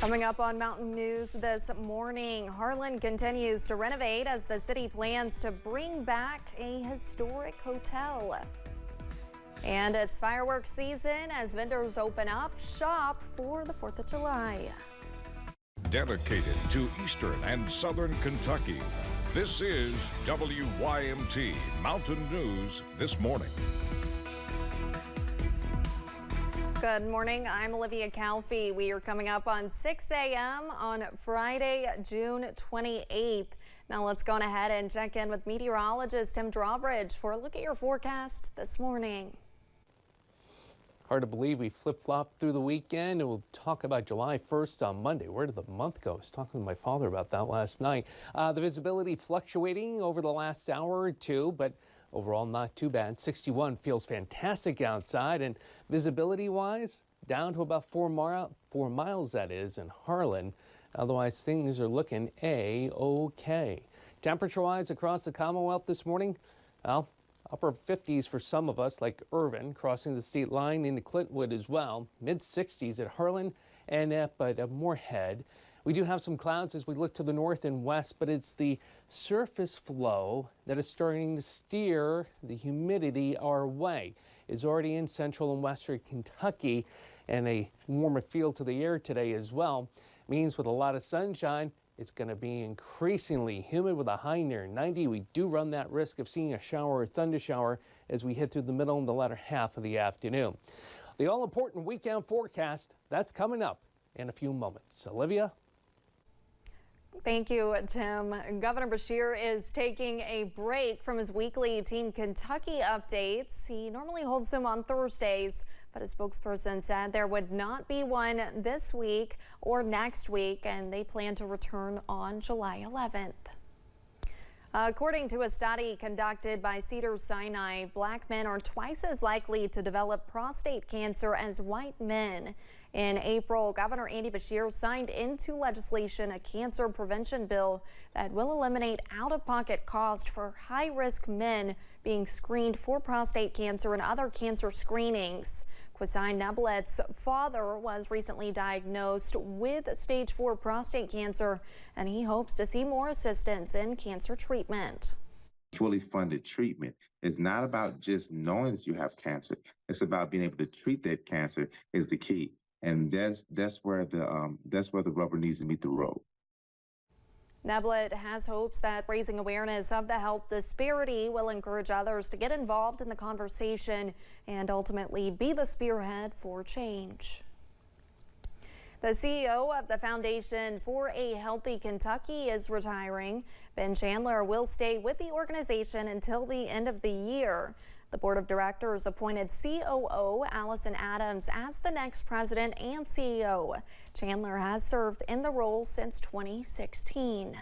Coming up on Mountain News this morning, Harlan continues to renovate as the city plans to bring back a historic hotel. And it's fireworks season as vendors open up shop for the 4th of July. Dedicated to Eastern and Southern Kentucky, this is WYMT Mountain News This Morning. Good morning. I'm Olivia Calfee. We are coming up on 6 a.m. on Friday, June 28th. Now let's go on ahead and check in with meteorologist Tim Drawbridge for a look at your forecast this morning. Hard to believe we flip-flopped through the weekend, and we'll talk about July 1st on Monday. Where did the month go? I was talking to my father about that last night. The visibility fluctuating over the last hour or two, but overall not too bad. 61 feels fantastic outside, and visibility-wise, down to about 4 miles, that is, in Harlan. Otherwise, things are looking A-OK. Temperature-wise across the Commonwealth this morning, well, upper 50s for some of us, like Irvin, crossing the state line into Clintwood as well. Mid-60s at Harlan and at Moorhead. We do have some clouds as we look to the north and west, but it's the surface flow that is starting to steer the humidity our way. It's already in central and western Kentucky, and a warmer feel to the air today as well. Means with a lot of sunshine, it's going to be increasingly humid with a high near 90. We do run that risk of seeing a shower or thunder shower as we head through the middle and the latter half of the afternoon. The all-important weekend forecast, that's coming up in a few moments. Olivia? Thank you, Tim. Governor Beshear is taking a break from his weekly Team Kentucky updates. He normally holds them on Thursdays, but a spokesperson said there would not be one this week or next week, and they plan to return on July 11th. According to a study conducted by Cedars-Sinai, black men are twice as likely to develop prostate cancer as white men. In April, Governor Andy Beshear signed into legislation a cancer prevention bill that will eliminate out-of-pocket cost for high-risk men being screened for prostate cancer and other cancer screenings. Quasine Neblet's father was recently diagnosed with stage 4 prostate cancer, and he hopes to see more assistance in cancer treatment. Fully funded treatment is not about just knowing that you have cancer. It's about being able to treat that cancer is the key. And that's where the rubber needs to meet the road. Neblet has hopes that raising awareness of the health disparity will encourage others to get involved in the conversation and ultimately be the spearhead for change. The CEO of the Foundation for a Healthy Kentucky is retiring. Ben Chandler will stay with the organization until the end of the year. The board of directors appointed COO Allison Adams as the next president and CEO. Chandler has served in the role since 2016.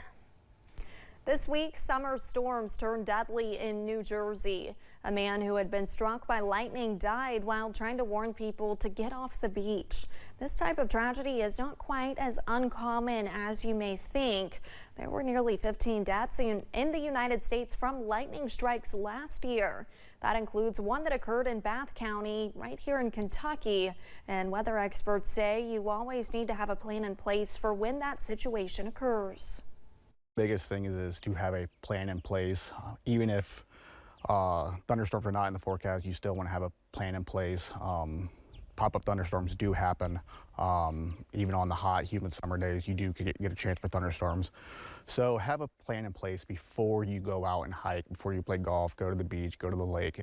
This week, summer storms turned deadly in New Jersey. A man who had been struck by lightning died while trying to warn people to get off the beach. This type of tragedy is not quite as uncommon as you may think. There were nearly 15 deaths in the United States from lightning strikes last year. That includes one that occurred in Bath County right here in Kentucky. And weather experts say you always need to have a plan in place for when that situation occurs. Biggest thing is to have a plan in place. Even if thunderstorms are not in the forecast, you still want to have a plan in place. Pop-up thunderstorms do happen. Even on the hot, humid summer days, you do get a chance for thunderstorms. So have a plan in place before you go out and hike, before you play golf, go to the beach, go to the lake.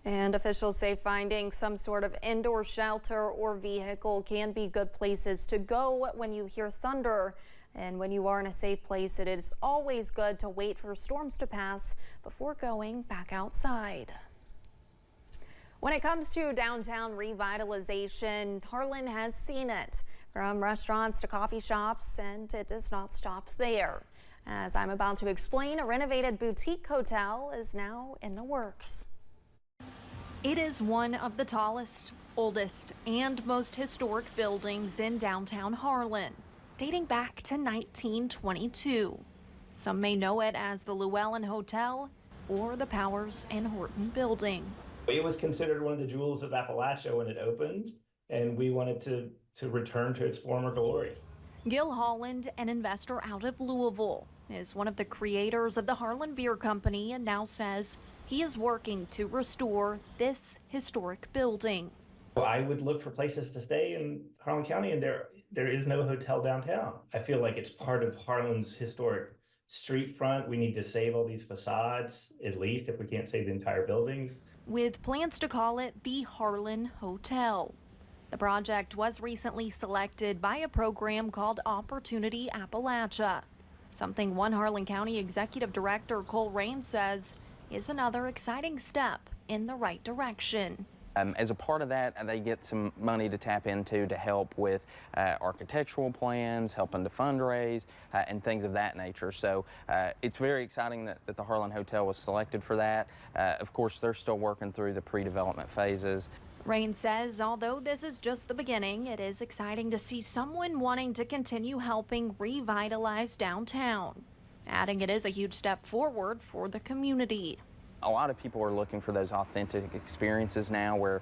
And officials say finding some sort of indoor shelter or vehicle can be good places to go when you hear thunder. And when you are in a safe place, it is always good to wait for storms to pass before going back outside. When it comes to downtown revitalization, Harlan has seen it. From restaurants to coffee shops, and it does not stop there. As I'm about to explain, a renovated boutique hotel is now in the works. It is one of the tallest, oldest, and most historic buildings in downtown Harlan, dating back to 1922. Some may know it as the Llewellyn Hotel or the Powers and Horton Building. It was considered one of the jewels of Appalachia when it opened, and we wanted to to return to its former glory. Gil Holland, an investor out of Louisville, is one of the creators of the Harlan Beer Company and now says he is working to restore this historic building. I would look for places to stay in Harlan County, and there is no hotel downtown. I feel like it's part of Harlan's historic street front. We need to save all these facades, at least if we can't save the entire buildings. With plans to call it the Harlan Hotel. The project was recently selected by a program called Opportunity Appalachia, something one Harlan County Executive Director Cole Rain says is another exciting step in the right direction. As a part of that, they get some money to tap into to help with architectural plans, helping to fundraise, and things of that nature. So it's very exciting that the Harlan Hotel was selected for that. Of course, they're still working through the pre-development phases. Rain says although this is just the beginning, it is exciting to see someone wanting to continue helping revitalize downtown, adding it is a huge step forward for the community. A lot of people are looking for those authentic experiences now where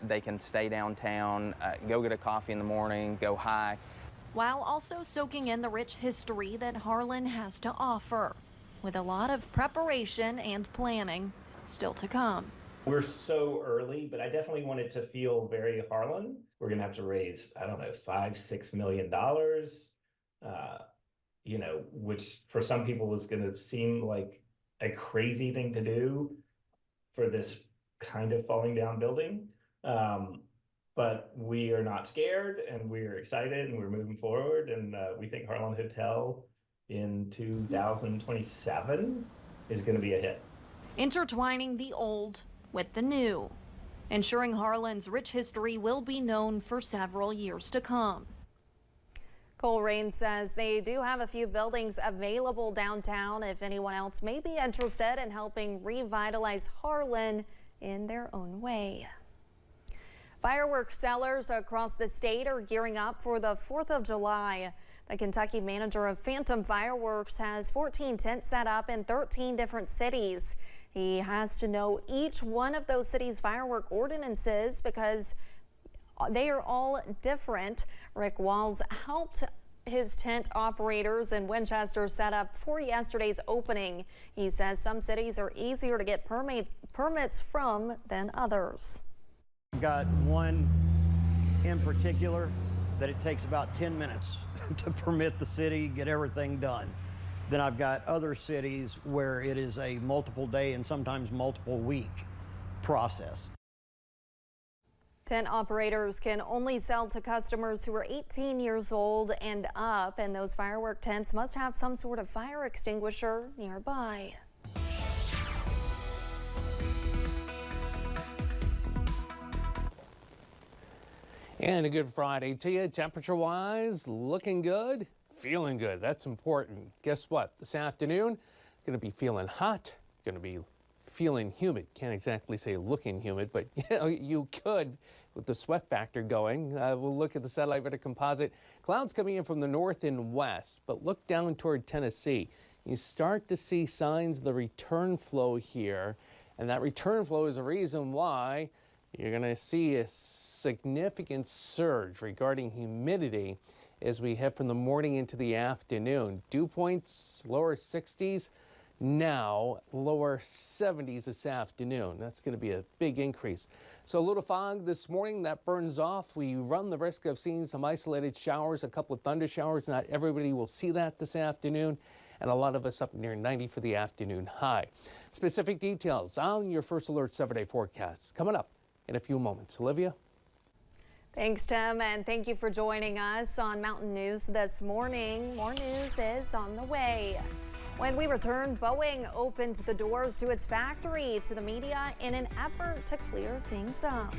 they can stay downtown, go get a coffee in the morning, go hike, while also soaking in the rich history that Harlan has to offer, with a lot of preparation and planning still to come. We're so early, but I definitely wanted to feel very Harlan. We're gonna have to raise, I don't know, $5-6 million, you know, which for some people is gonna seem like a crazy thing to do for this kind of falling down building. But we are not scared, and we're excited, and we're moving forward, and we think Harlan Hotel in 2027 is gonna be a hit. Intertwining the old with the new, ensuring Harlan's rich history will be known for several years to come. Cole Rain says they do have a few buildings available downtown if anyone else may be interested in helping revitalize Harlan in their own way. Fireworks sellers across the state are gearing up for the 4th of July. The Kentucky manager of Phantom Fireworks has 14 tents set up in 13 different cities. He has to know each one of those cities' firework ordinances because they are all different. Rick Walls helped his tent operators in Winchester set up for yesterday's opening. He says some cities are easier to get permits from than others. I've got one in particular that it takes about 10 minutes to permit the city, get everything done. Then I've got other cities where it is a multiple day and sometimes multiple week process. Tent operators can only sell to customers who are 18 years old and up, and those firework tents must have some sort of fire extinguisher nearby. And a good Friday to you. Temperature-wise, looking good, feeling good. That's important. Guess what? This afternoon, going to be feeling hot, going to be feeling humid. Can't exactly say looking humid, but you could with the sweat factor going. We'll look at the satellite radar composite. Clouds coming in from the north and west, but look down toward Tennessee. You start to see signs of the return flow here, and that return flow is a reason why you're going to see a significant surge regarding humidity as we head from the morning into the afternoon. Dew points, lower 60s, now lower 70s this afternoon. That's going to be a big increase. So a little fog this morning, that burns off. We run the risk of seeing some isolated showers, a couple of thunder showers. Not everybody will see that this afternoon, and a lot of us up near 90 for the afternoon high. Specific details on your First Alert 7-day forecast coming up in a few moments. Olivia? Thanks, Tim, and thank you for joining us on Mountain News this morning. More news is on the way. When we return, Boeing opened the doors to its factory to the media in an effort to clear things up.